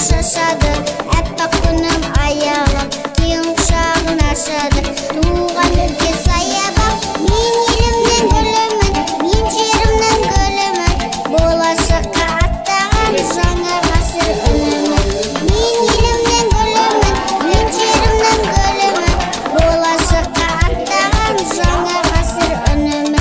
шашады, әппақ күнім аяғым, кең құшағын ашады. Туған өлке саябақ, мен елімнің гүлімін, мен жерімнің гүлімін, болашаққа аттаған жаңа ғасыр үнімін. Мен елімнің гүлімін, мен жерімнің гүлімін, болашаққа аттаған жаңа ғасыр үнімін.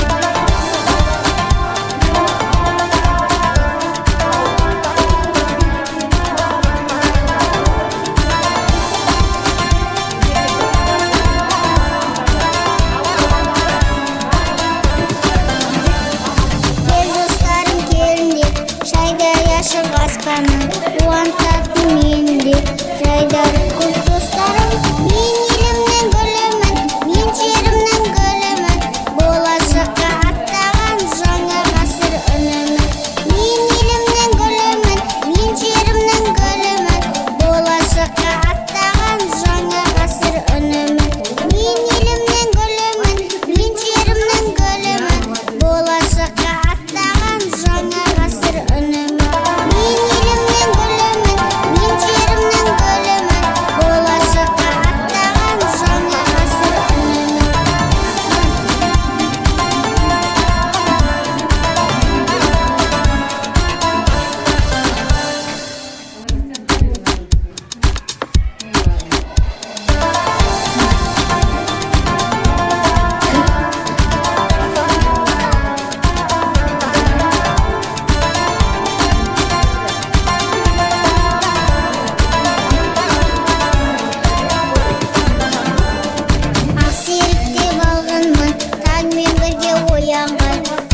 Аспаны қуантады менде, жайдары көп достарым. Мен елімнің гүлімін, мен жерімнің гүлімін, болашаққа аттаған жаңа ғасыр үнімін. Мен елімнің гүлімін, мен жерімнің гүлімін, болашаққа аттаған жаңа ғасыр үнімін. Мен елімнің гүлімін, мен жерімнің гүлімін, болашаққа аттаған жаңа ғасыр үнімін.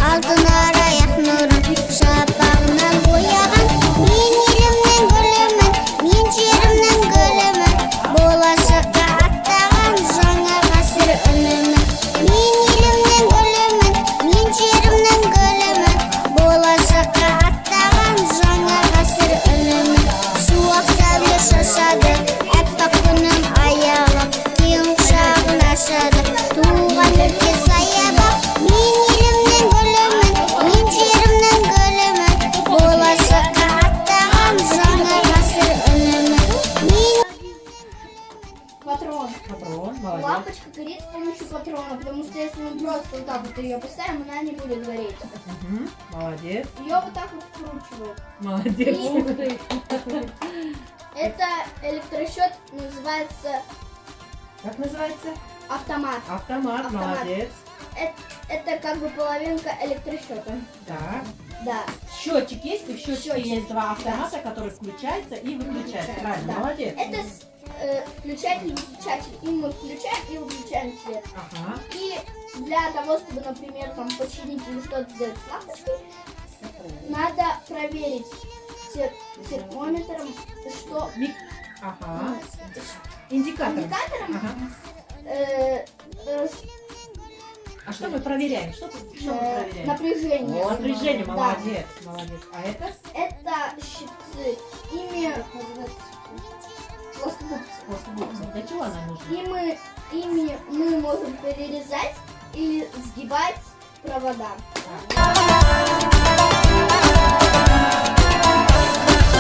Алтын араяқ нұрын шапағынан бояған. Мен елімнің гүлімін, мен жерімнің гүлімін, болашаққа аттаған жаңа ғасыр үнімін. Мен елімнің гүлімін, мен жерімнің гүлімін, болашаққа аттаған жаңа ғасыр үнімін. Суық сәуле шашады, әппақ күнім аяғым, кең құшағын ашады. Туған өлке саябақ, мен елімнің гүлімін, мен жерімнің гүлімін, болашаққа аттаған жаңа ғасыр үнімін. Патрон. Молодец. Лампочка горит с помощью патрона, потому что если мы просто вот так вот ее поставим, она не будет гореть. Молодец. Ее вот так вот вкручивают. Молодец. Это электросчет, называется Как называется? автомат. Автомат. Молодец. Это как бы половинка электросчета. Да. Да. Счетчик есть, и в счетчике Счетчик. есть два автомата, которые включаются и выключаются. Правильно, Да. молодец. Это включатель и выключатель. И мы включаем и выключаем свет. Ага. И для того, чтобы, например, там починить или что-то сделать с лампочкой, надо проверить термометром, что Ага. Индикатор. индикатором Ага. А что мы проверяем? Что мы проверяем? напряжение. О, напряжение, Да. молодец, молодец. А это? Это щипцы. Ими плоскогубцы. Плоскогубцы. Для чего она нужна? Ими мы можем перерезать или сгибать провода. Да.